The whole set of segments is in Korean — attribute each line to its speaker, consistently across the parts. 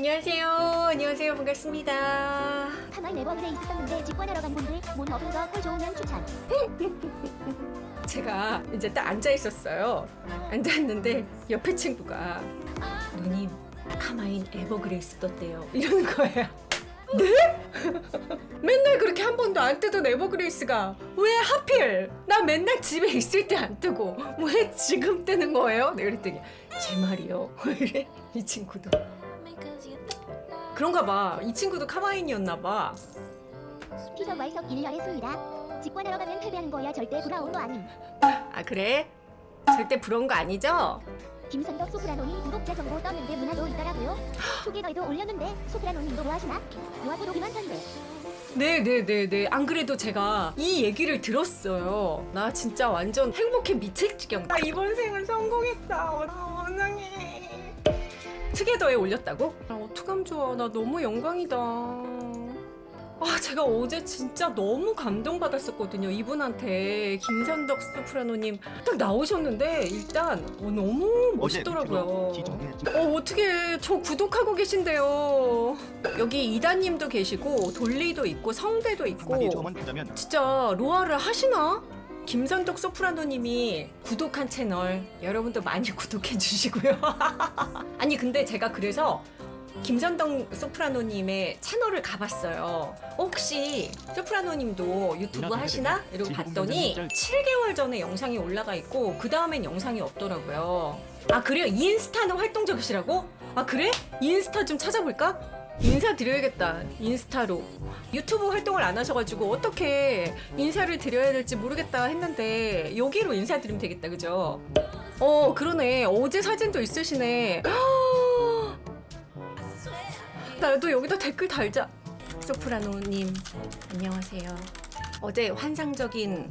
Speaker 1: 안녕하세요. 안녕하세요. 반갑습니다.
Speaker 2: 가만히 네버그레 있었는데 직관하러 간 분들 못 먹은 거 꼴 좋으면 추천.
Speaker 1: 제가 이제 딱 앉아 있었어요. 앉았는데 옆에 친구가 누님 카마인 에버그레이스 떴대요. 이러는 거예요. 네? 맨날 그렇게 한 번도 안 뜨던 에버그레이스가 왜 하필 나 맨날 집에 있을 때 안 뜨고 왜 지금 뜨는 거예요? 내가 그랬더니 제 말이요. 이래 이 친구도 그런가 봐. 이 친구도 카마인이었나 봐.
Speaker 2: 피서 와이석 1년의 수이라 직관하러 가면 패배하는 거야. 절대 부러운 거 아님.
Speaker 1: 아 그래? 절대 부러운 거 아니죠?
Speaker 2: 김선덕 소프라노님 구독자 정보 떴는데 문화도 있더라고요. 초기너에도 올렸는데 소프라노님도 뭐 하시나? 유아 구독이만 한데.
Speaker 1: 네네네네. 안 그래도 제가 이 얘기를 들었어요. 나 진짜 완전 행복해 미칠 지경. 나 이번 생은 성공했다. 원앙해. 투게더에 올렸다고? 아, 어떡하면 좋아. 나 너무 영광이다. 아, 제가 어제 진짜 너무 감동받았었거든요. 이분한테 김선덕 소프라노님 딱 나오셨는데 일단 너무 멋있더라고요. 어떻게 저 구독하고 계신데요. 여기 이다님도 계시고 돌리도 있고 성대도 있고 진짜 로아를 하시나? 김선덕 소프라노님이 구독한 채널 여러분도 많이 구독해 주시고요. 아니 근데 제가 그래서 김선덕 소프라노님의 채널을 가봤어요. 혹시 소프라노님도 유튜브 하시나? 이러고 봤더니 7개월 전에 영상이 올라가 있고 그 다음엔 영상이 없더라고요. 아 그래요? 인스타는 활동적이시라고? 아 그래? 인스타 좀 찾아볼까? 인사드려야겠다. 인스타로. 유튜브 활동을 안 하셔가지고 어떻게 인사를 드려야 될지 모르겠다 했는데 여기로 인사드리면 되겠다. 그죠? 그러네. 어제 사진도 있으시네. 나도 여기다 댓글 달자. 소프라노님 안녕하세요. 어제 환상적인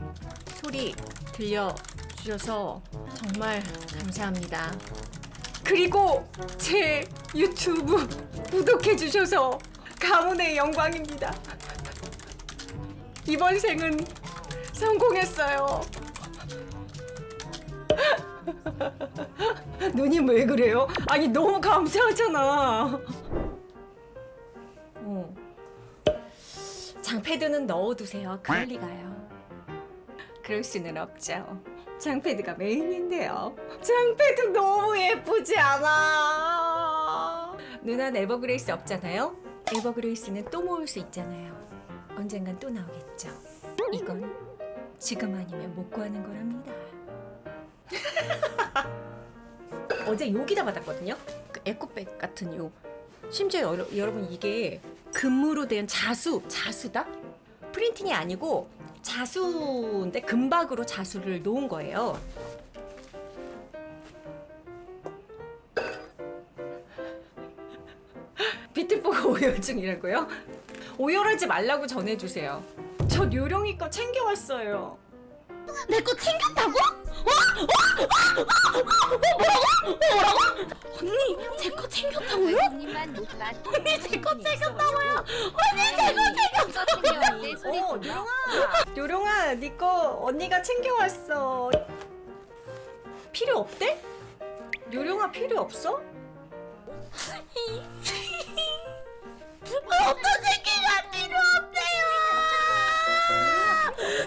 Speaker 1: 소리 들려주셔서 정말 감사합니다. 그리고 제 유튜브 구독해주셔서 가문의 영광입니다. 이번 생은 성공했어요. 누님 왜 그래요? 아니 너무 감사하잖아. 장패드는 넣어두세요. 그럴 리가요. 그럴 수는 없죠. 장패드가 메인인데요. 장패드 너무 예쁘지 않아? 누나 에버그레이스 없잖아요? 에버그레이스는 또 모을 수 있잖아요. 언젠간 또 나오겠죠. 이건 지금 아니면 못 구하는 거랍니다. 어제 여기다 받았거든요. 그 에코백 같은 요. 심지어 여러분 이게 금으로 된 자수다? 프린팅이 아니고 자수인데 금박으로 자수를 놓은 거예요. 비트보가 오열중이라고요? 오열하지 말라고 전해주세요. 저 요령이 거 챙겨왔어요.
Speaker 2: 내 거 챙겼다고? 뭐라고? 언니 제 거 챙겼다고요?
Speaker 1: 언니 제 거 챙겼다고요?
Speaker 2: 언니 제 거 챙겼다고요?
Speaker 1: 요령아 네 거 언니가 챙겨왔어. 필요 없대? 요령아 필요 없어?
Speaker 2: 어떤 새끼가 필요 없대요.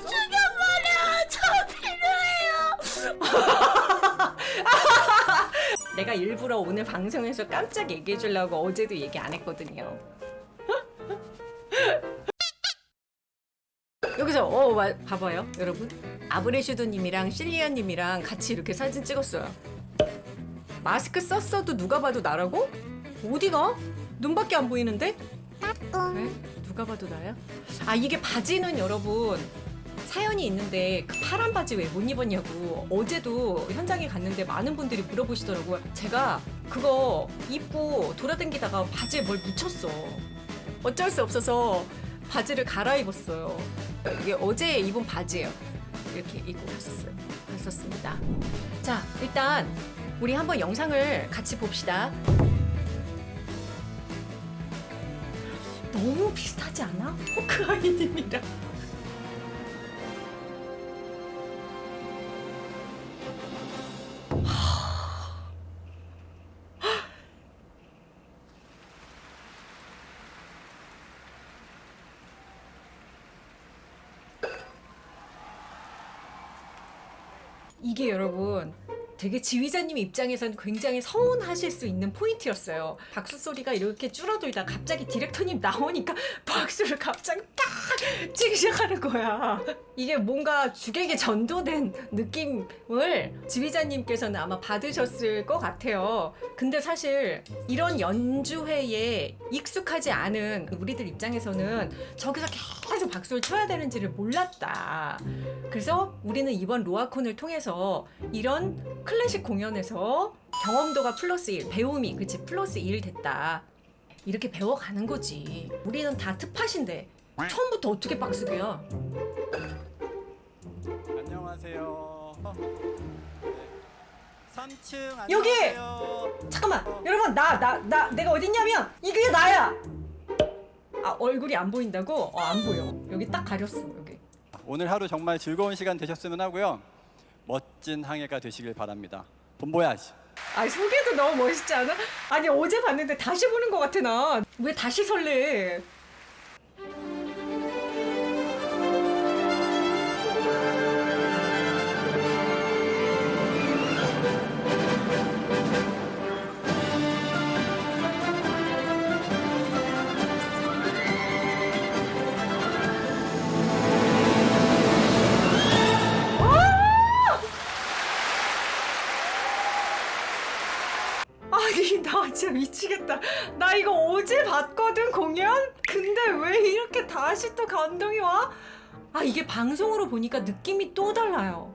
Speaker 2: 죽여버려. 저 필요해요.
Speaker 1: 내가 일부러 오늘 방송에서 깜짝 얘기해 주려고 어제도 얘기 안 했거든요. 여기서 봐봐요 여러분. 아브레슈드님이랑 실리아님이랑 같이 이렇게 사진 찍었어요. 마스크 썼어도 누가 봐도 나라고? 어디가? 눈밖에 안 보이는데? 그래? 누가 봐도 나야? 아 이게 바지는 여러분 사연이 있는데 그 파란 바지 왜 못 입었냐고 어제도 현장에 갔는데 많은 분들이 물어보시더라고요. 제가 그거 입고 돌아다니다가 바지에 뭘 묻혔어. 어쩔 수 없어서 바지를 갈아입었어요. 이게 어제 입은 바지예요. 이렇게 입고 갔었습니다. 자 일단 우리 한번 영상을 같이 봅시다. 너무 비슷하지 않아? 호크아이님이랑. 이게 여러분 되게 지휘자님 입장에서는 굉장히 서운하실 수 있는 포인트였어요. 박수 소리가 이렇게 줄어들다 갑자기 디렉터님 나오니까 박수를 갑자기 딱 치기 시작하는 거야. 이게 뭔가 주객에 전도된 느낌을 지휘자님께서는 아마 받으셨을 것 같아요. 근데 사실 이런 연주회에 익숙하지 않은 우리들 입장에서는 저기서 계속 박수를 쳐야 되는지를 몰랐다. 그래서 우리는 이번 로아콘을 통해서 이런 클래식 공연에서 경험도가 플러스 1, 배움이 그치 플러스 1 됐다. 이렇게 배워가는 거지. 우리는 다 특팟인데 처음부터 어떻게 박수게야?
Speaker 3: 안녕하세요. 네. 3층
Speaker 1: 여기!
Speaker 3: 안녕하세요.
Speaker 1: 잠깐만 여러분 내가 어딨냐면 이게 나야. 아 얼굴이 안 보인다고? 안 보여. 여기 딱 가렸어 여기.
Speaker 3: 오늘 하루 정말 즐거운 시간 되셨으면 하고요. 멋진 항해가 되시길 바랍니다. 본보야지.
Speaker 1: 아니 소개도 너무 멋있지 않아? 아니 어제 봤는데 다시 보는 것 같아 나. 왜 다시 설레? 아니 나 진짜 미치겠다. 나 이거 어제 봤거든 공연? 근데 왜 이렇게 다시 또 감동이 와? 아 이게 방송으로 보니까 느낌이 또 달라요.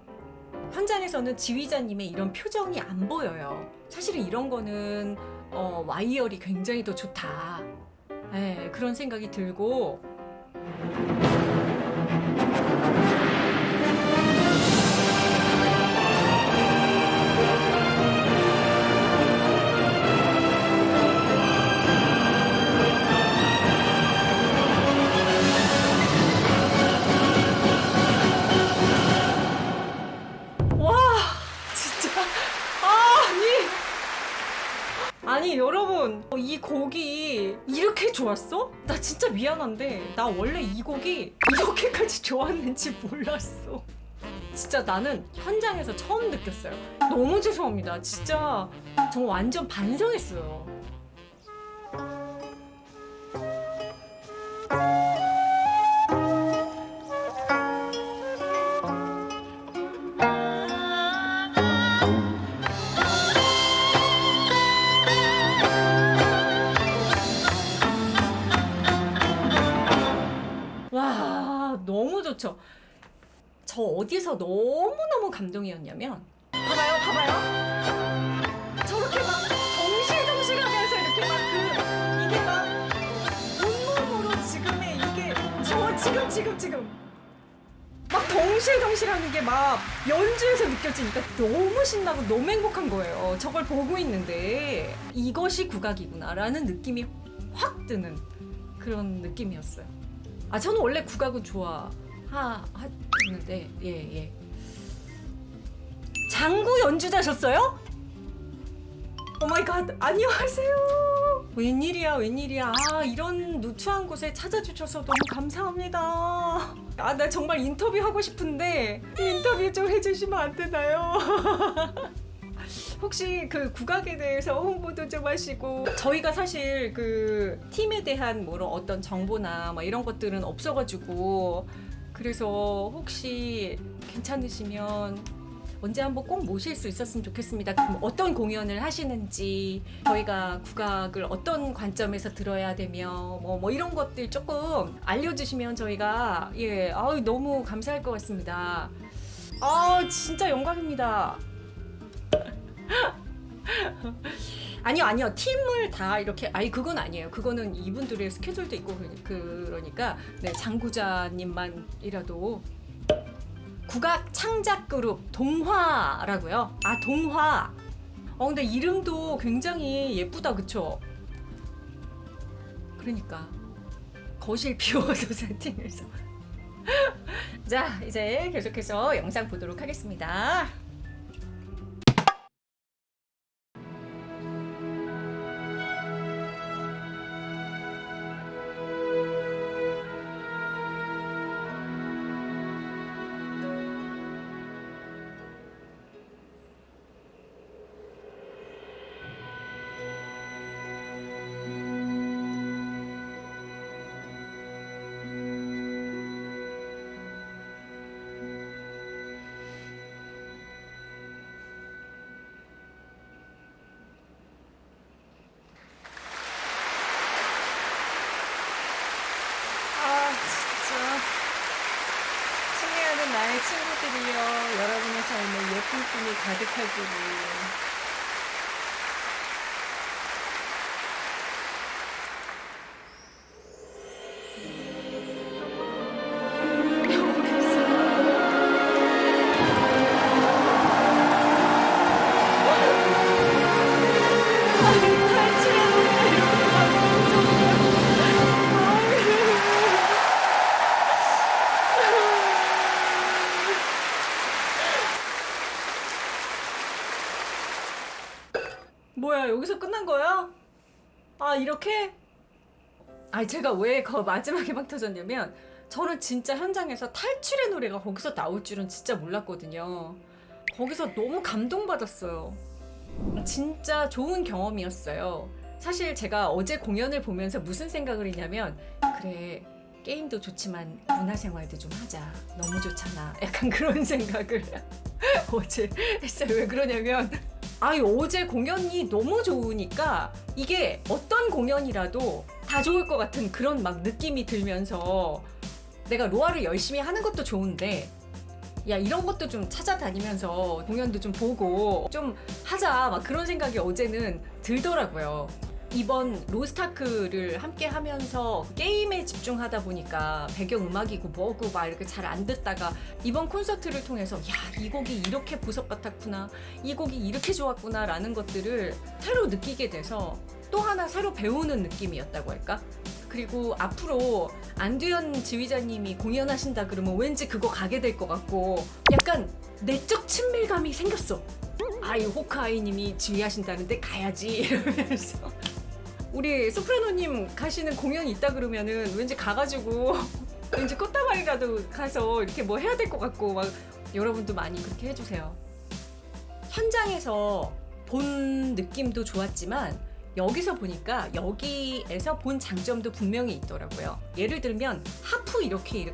Speaker 1: 현장에서는 지휘자님의 이런 표정이 안 보여요. 사실은 이런 거는 와이열이 굉장히 더 좋다. 그런 생각이 들고 아니 여러분 이 곡이 이렇게 좋았어? 나 진짜 미안한데 나 원래 이 곡이 이렇게까지 좋았는지 몰랐어. 진짜 나는 현장에서 처음 느꼈어요. 너무 죄송합니다. 진짜 정말 완전 반성했어요. 와 너무 좋죠. 저 어디서 너무너무 감동이었냐면 봐봐요 저렇게 막 덩실덩실하면서 이렇게 막 이게 막 온몸으로 지금의 이게 저 지금 막 덩실덩실하는 게 막 연주에서 느껴지니까 너무 신나고 너무 행복한 거예요. 저걸 보고 있는데 이것이 국악이구나라는 느낌이 확 드는 그런 느낌이었어요. 아 저는 원래 국악은 좋아하는데 예. 장구 연주자셨어요? 오마이갓 안녕하세요. 웬일이야. 아 이런 누추한 곳에 찾아주셔서 너무 감사합니다. 아 나 정말 인터뷰 하고 싶은데 인터뷰 좀 해주시면 안 되나요? 혹시 그 국악에 대해서 홍보도 좀 하시고 저희가 사실 그 팀에 대한 뭐 어떤 정보나 뭐 이런 것들은 없어가지고 그래서 혹시 괜찮으시면 언제 한번 꼭 모실 수 있었으면 좋겠습니다. 그럼 어떤 공연을 하시는지 저희가 국악을 어떤 관점에서 들어야 되며 뭐 이런 것들 조금 알려주시면 저희가 너무 감사할 것 같습니다. 진짜 영광입니다. 아니요 팀을 다 이렇게 그건 아니에요. 그거는 이분들의 스케줄도 있고 그러니까 네 장구자님만이라도 국악 창작 그룹 동화라고요. 동화. 근데 이름도 굉장히 예쁘다 그쵸? 그러니까 거실 비워서 세팅해서 자 이제 계속해서 영상 보도록 하겠습니다. 나의 친구들이여, 여러분의 삶에 예쁜 꿈이 가득하기를. 뭐야, 여기서 끝난 거야? 아, 이렇게? 아니, 제가 왜 그 마지막에 막 터졌냐면, 저는 진짜 현장에서 탈출의 노래가 거기서 나올 줄은 진짜 몰랐거든요. 거기서 너무 감동받았어요. 진짜 좋은 경험이었어요. 사실 제가 어제 공연을 보면서 무슨 생각을 했냐면, 그래, 게임도 좋지만 문화생활도 좀 하자. 너무 좋잖아. 약간 그런 생각을 어제 했어요. 왜 그러냐면, 어제 공연이 너무 좋으니까 이게 어떤 공연이라도 다 좋을 것 같은 그런 막 느낌이 들면서, 내가 로아를 열심히 하는 것도 좋은데 야, 이런 것도 좀 찾아다니면서 공연도 좀 보고 좀 하자, 막 그런 생각이 어제는 들더라고요. 이번 로스타크를 함께 하면서 게임에 집중하다 보니까 배경음악이고 뭐고 막 이렇게 잘 안 듣다가 이번 콘서트를 통해서 야, 이 곡이 이렇게 보석 같았구나, 이 곡이 이렇게 좋았구나 라는 것들을 새로 느끼게 돼서 또 하나 새로 배우는 느낌이었다고 할까? 그리고 앞으로 안두현 지휘자님이 공연하신다 그러면 왠지 그거 가게 될 것 같고 약간 내적 친밀감이 생겼어. 아이, 호크아이님이 지휘하신다는데 가야지 이러면서 우리 소프라노님 가시는 공연이 있다 그러면은 왠지 가가지고 왠지 꽃다발이라도 가서 이렇게 뭐 해야 될 것 같고 막 여러분도 많이 그렇게 해주세요. 현장에서 본 느낌도 좋았지만 여기서 보니까 여기에서 본 장점도 분명히 있더라고요. 예를 들면 하프 이렇게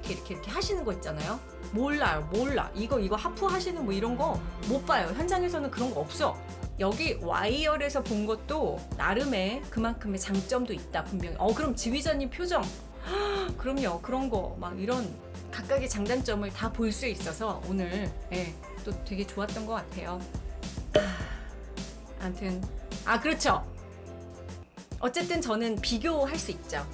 Speaker 1: 하시는 거 있잖아요. 몰라 이거 하프 하시는 뭐 이런 거 못 봐요. 현장에서는 그런 거 없어. 여기 와이어에서 본 것도 나름의 그만큼의 장점도 있다 분명히. 그럼 지휘자님 표정 그럼요, 그런 거 막 이런 각각의 장단점을 다 볼 수 있어서 오늘 또 되게 좋았던 것 같아요. 아무튼 그렇죠. 어쨌든 저는 비교할 수 있죠.